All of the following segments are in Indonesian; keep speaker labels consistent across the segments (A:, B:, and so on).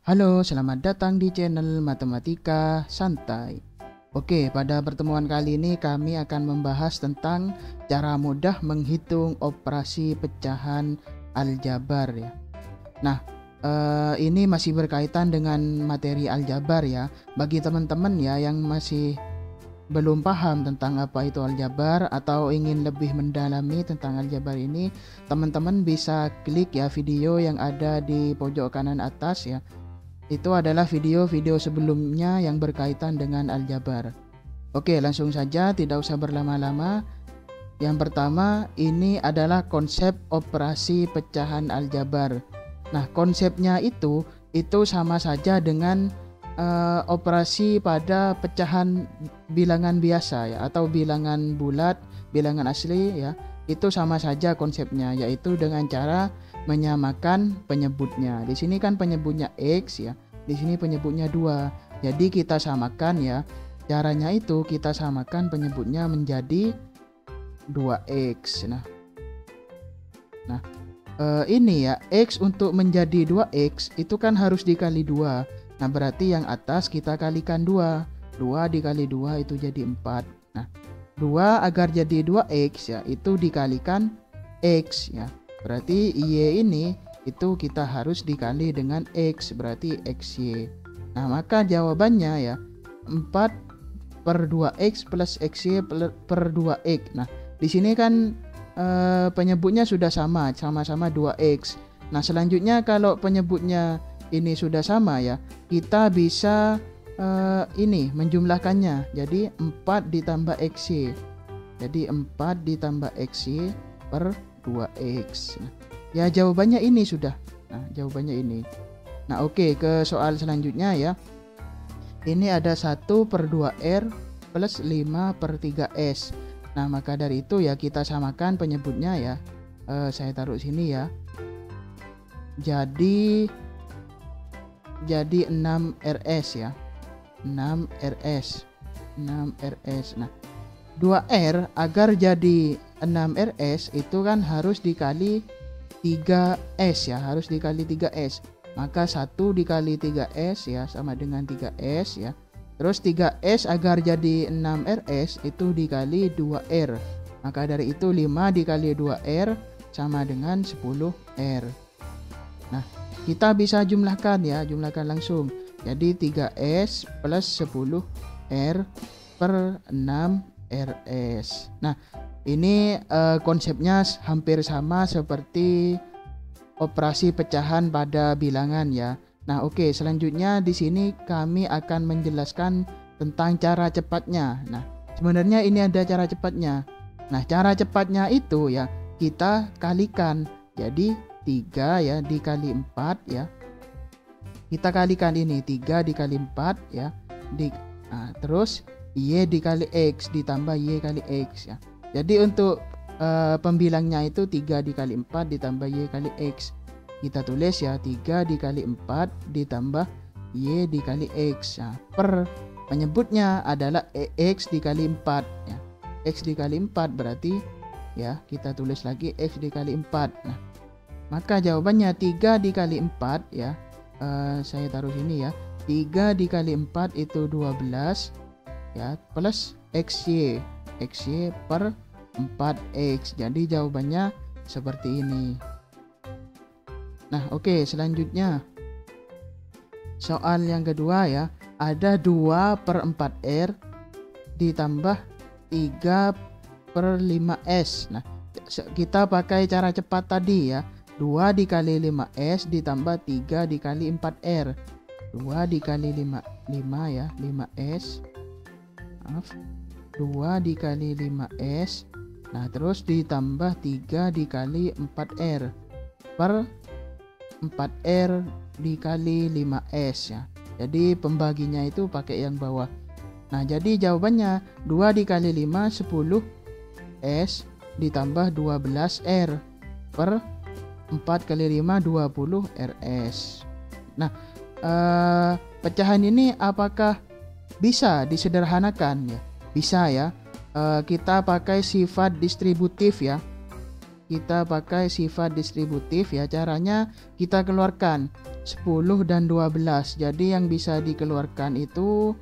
A: Halo, selamat datang di channel Matematika Santai. Oke, pada pertemuan kali ini kami akan membahas tentang cara mudah menghitung operasi pecahan aljabar ya. Nah, ini masih berkaitan dengan materi aljabar ya. Bagi teman-teman ya yang masih belum paham tentang apa itu aljabar atau ingin lebih mendalami tentang aljabar ini, teman-teman bisa klik ya video yang ada di pojok kanan atas ya. Itu adalah video-video sebelumnya yang berkaitan dengan aljabar. Oke, langsung saja, tidak usah berlama-lama. Yang pertama, ini adalah konsep operasi pecahan aljabar. Nah, konsepnya itu sama saja dengan operasi pada pecahan bilangan biasa ya, atau bilangan bulat, bilangan asli ya. Itu sama saja konsepnya, yaitu dengan cara menyamakan penyebutnya. Di sini kan penyebutnya X ya. Di sini penyebutnya 2. Jadi kita samakan ya. Caranya itu kita samakan penyebutnya menjadi 2X. Nah, ini ya, X untuk menjadi 2X itu kan harus dikali 2. Nah, berarti yang atas kita kalikan 2. 2 dikali 2 itu jadi 4. Nah, 2 agar jadi 2X ya, itu dikalikan X ya. Berarti Y ini itu kita harus dikali dengan X, berarti XY. Nah, maka jawabannya ya 4 per 2X plus XY per 2X. Nah, di sini kan penyebutnya sudah sama-sama 2X. Nah, selanjutnya kalau penyebutnya ini sudah sama ya, kita bisa ini menjumlahkannya. Jadi 4 ditambah XY. Jadi 4 ditambah XY per 2X. Nah, ya jawabannya ini sudah. Nah, jawabannya ini. Nah, oke, ke soal selanjutnya ya. Ini ada 1 per 2R plus 5 per 3S. Nah, maka dari itu ya kita samakan penyebutnya ya. Saya taruh sini ya. Jadi 6RS ya. 6RS. 6RS. Nah, 2R agar jadi 6RS itu kan harus dikali 3S ya, harus dikali 3S. Maka 1 dikali 3S ya sama dengan 3S ya. Terus 3S agar jadi 6RS itu dikali 2R. Maka dari itu 5 dikali 2R sama dengan 10R. Nah, kita bisa jumlahkan ya, jumlahkan langsung. Jadi 3S plus 10R per 6RS. Nah, ini konsepnya hampir sama seperti operasi pecahan pada bilangan ya. Nah, oke, selanjutnya di sini kami akan menjelaskan tentang cara cepatnya. Nah, sebenarnya ini ada cara cepatnya. Nah, cara cepatnya itu ya kita kalikan. Jadi 3 ya dikali 4 ya. Kita kalikan ini 3 dikali 4 ya. Nah, terus Y dikali X ditambah Y kali X ya. Jadi untuk pembilangnya itu 3 dikali 4 ditambah Y kali X. Kita tulis ya 3 dikali 4 ditambah Y dikali X ya. Per penyebutnya adalah X dikali 4 ya. X dikali 4 berarti ya kita tulis lagi X dikali 4. Nah, maka jawabannya 3 dikali 4 ya. Saya taruh sini ya. 3 dikali 4 itu 12 ya, plus XY. XY per 4X. Jadi jawabannya seperti ini. Nah, oke, selanjutnya soal yang kedua ya. Ada 2 per 4R ditambah 3 per 5S. Nah, kita pakai cara cepat tadi ya. 2 dikali 5S ditambah 3 dikali 4R. 2 dikali 5 ya, 5S. Maaf. 2 dikali 5S. Nah, terus ditambah 3 dikali 4R per 4R dikali 5S ya. Jadi pembaginya itu pakai yang bawah. Nah, jadi jawabannya 2 dikali 5 10S ditambah 12R per 4 kali 5 20RS. Nah, pecahan ini apakah bisa disederhanakan ya? Bisa ya. Kita pakai sifat distributif ya. kita pakai sifat distributif ya. Caranya kita keluarkan 10 dan 12. Jadi yang bisa dikeluarkan itu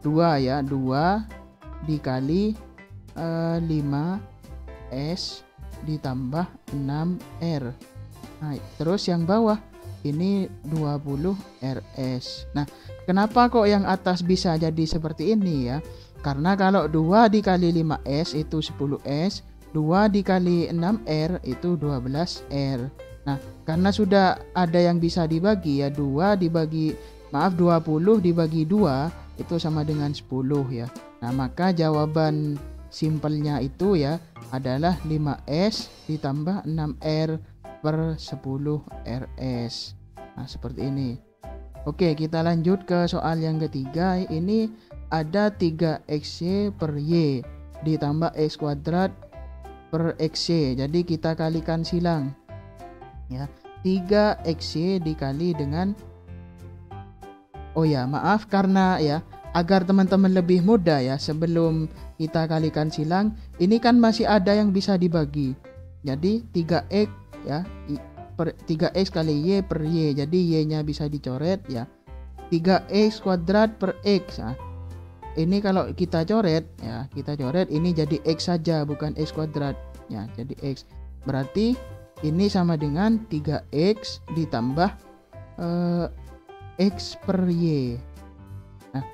A: 2 ya. 2 dikali 5S ditambah 6R. Nah, terus yang bawah ini 20 RS. Nah, kenapa kok yang atas bisa jadi seperti ini ya? Karena kalau 2 dikali 5S itu 10S, 2 dikali 6R itu 12R. Nah, karena sudah ada yang bisa dibagi ya, 20 dibagi 2 itu sama dengan 10 ya. Nah, maka jawaban simpelnya itu ya adalah 5S ditambah 6R per 10 RS. Nah, seperti ini. Oke, kita lanjut ke soal yang ketiga. Ini ada 3XY per Y ditambah X kuadrat per XY. Jadi kita kalikan silang. Ya, 3XY dikali dengan, oh ya, maaf karena ya, agar teman-teman lebih mudah ya, sebelum kita kalikan silang, ini kan masih ada yang bisa dibagi. Jadi 3X ya, 3X kali Y per Y. Jadi Y-nya bisa dicoret ya. 3X kuadrat per X. Nah, ini kalau kita coret ya, ini jadi X saja bukan X kuadrat ya, jadi X. Berarti ini sama dengan 3X ditambah X per Y. Nah,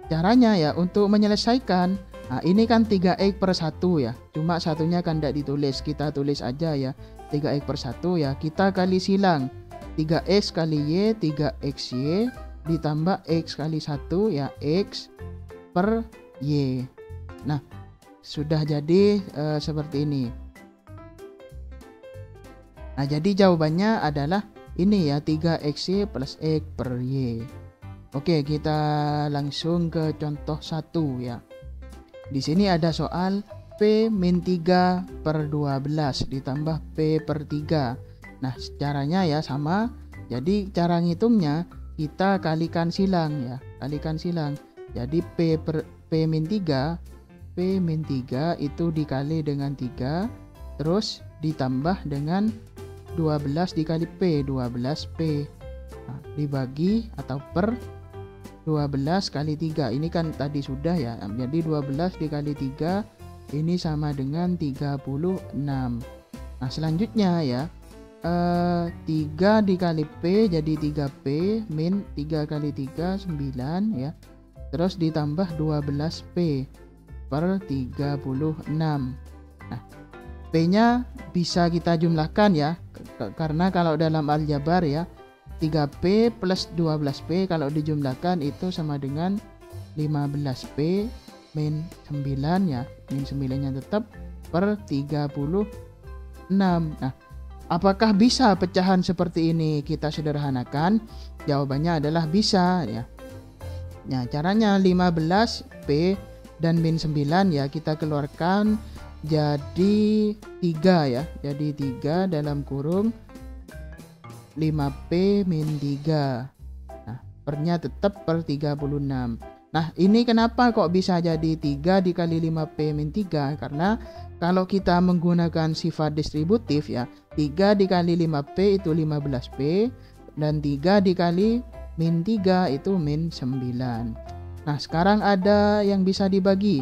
A: caranya ya untuk menyelesaikan, nah ini kan 3X per 1 ya, cuma satunya kan tidak ditulis, kita tulis aja ya, 3X per 1 ya, kita kali silang 3X kali Y, 3XY ditambah X kali 1 ya, X per Y. Nah, sudah jadi seperti ini. Nah, jadi jawabannya adalah ini ya, 3XY plus X per Y. Oke, kita langsung ke contoh 1 ya. Di sini ada soal P-3 per 12 ditambah P per 3. Nah, caranya ya sama. Jadi cara ngitungnya kita kalikan silang ya, kalikan silang. Jadi P-3 itu dikali dengan 3, terus ditambah dengan 12 dikali P, 12P. Nah, dibagi atau per 12 kali 3. Ini kan tadi sudah ya. Jadi 12 dikali 3 ini sama dengan 36. Nah, selanjutnya ya, 3 dikali P jadi 3P min 3 kali 3 9 ya. Terus ditambah 12P per 36. Nah, P-nya bisa kita jumlahkan ya, karena kalau dalam aljabar ya, 3P plus 12P kalau dijumlahkan itu sama dengan 15P min 9 ya, min 9-nya tetap per 36. Nah, apakah bisa pecahan seperti ini kita sederhanakan? Jawabannya adalah bisa ya. Nah, caranya 15P dan min 9 ya kita keluarkan jadi 3 ya. Jadi 3 dalam kurung 5P min 3. Nah, pernya tetap per 36. Nah, ini kenapa kok bisa jadi 3 dikali 5P min 3? Karena kalau kita menggunakan sifat distributif ya, 3 dikali 5P itu 15P dan 3 dikali min 3 itu min 9. Nah, sekarang ada yang bisa dibagi.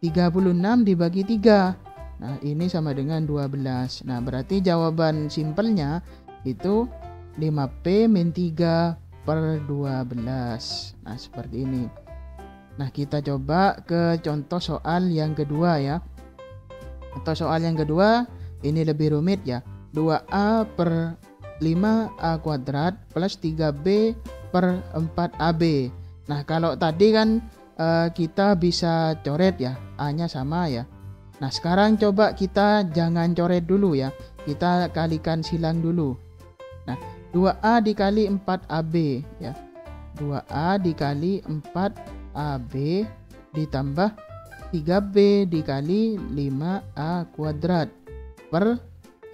A: 36 dibagi 3. Nah, ini sama dengan 12. Nah, berarti jawaban simpelnya itu 5P min 3 per 12. Nah, seperti ini. Nah, kita coba ke contoh soal yang kedua ya. Contoh soal yang kedua ini lebih rumit ya. 2A per 5A kuadrat plus 3B per 4AB. Nah, kalau tadi kan kita bisa coret ya, A-nya sama ya. Nah, sekarang coba kita jangan coret dulu ya, kita kalikan silang dulu. Nah, 2A dikali 4AB ya, 2A dikali 4AB ditambah 3B dikali 5A kuadrat per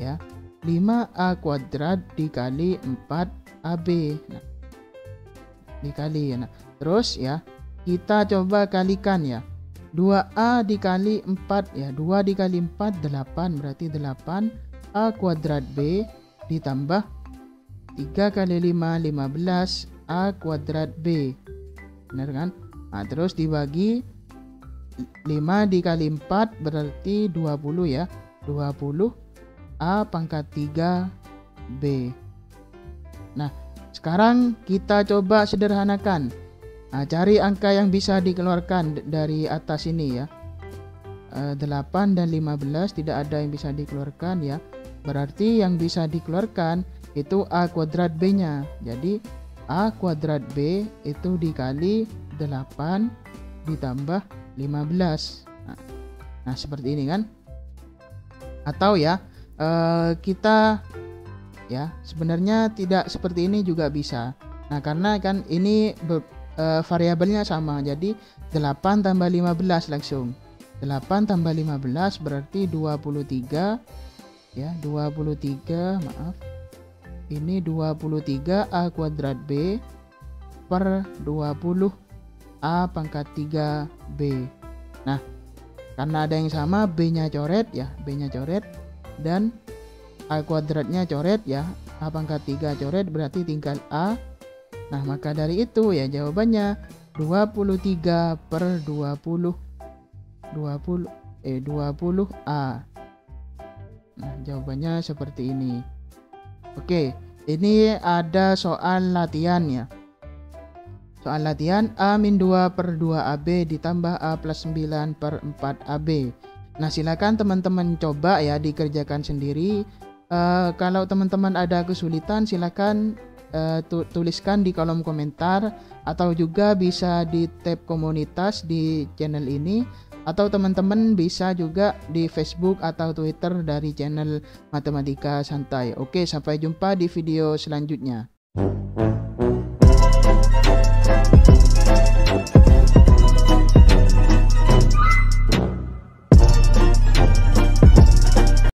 A: ya 5A kuadrat dikali 4AB. Nah, dikali ya. Nah, terus ya kita coba kalikan ya. 2A dikali 4 ya, 2 dikali 4 8, berarti 8 A kuadrat B ditambah 3 kali 5, 15 A kuadrat B. Benar kan? Nah, terus dibagi 5 dikali 4 berarti 20 ya. 20 A pangkat 3 B. Nah, sekarang kita coba sederhanakan. Nah, cari angka yang bisa dikeluarkan dari atas ini ya. 8 dan 15 tidak ada yang bisa dikeluarkan ya. Berarti yang bisa dikeluarkan itu A kuadrat B-nya. Jadi A kuadrat B itu dikali 8 ditambah 15. Nah, seperti ini kan. Atau ya kita ya sebenarnya tidak seperti ini juga bisa. Nah, karena kan ini variabelnya sama. Jadi 8 tambah 15 langsung. 8 tambah 15 berarti 23 ya, 23 maaf. Ini 23 A kuadrat B per 20 A pangkat 3 B. Nah, karena ada yang sama, B-nya coret ya, B-nya coret dan A kuadratnya coret ya, A pangkat 3 coret berarti tinggal A. Nah, maka dari itu ya jawabannya 23 per 20 A. Nah, jawabannya seperti ini. Oke, ini ada soal latihan ya. Soal latihan A-2 per 2 AB ditambah A plus 9 per 4 AB. Nah, silakan teman-teman coba ya dikerjakan sendiri. Kalau teman-teman ada kesulitan silakan tuliskan di kolom komentar, atau juga bisa di tab komunitas di channel ini, atau teman-teman bisa juga di Facebook atau Twitter dari channel Matematika Santai. Oke, sampai jumpa di video selanjutnya.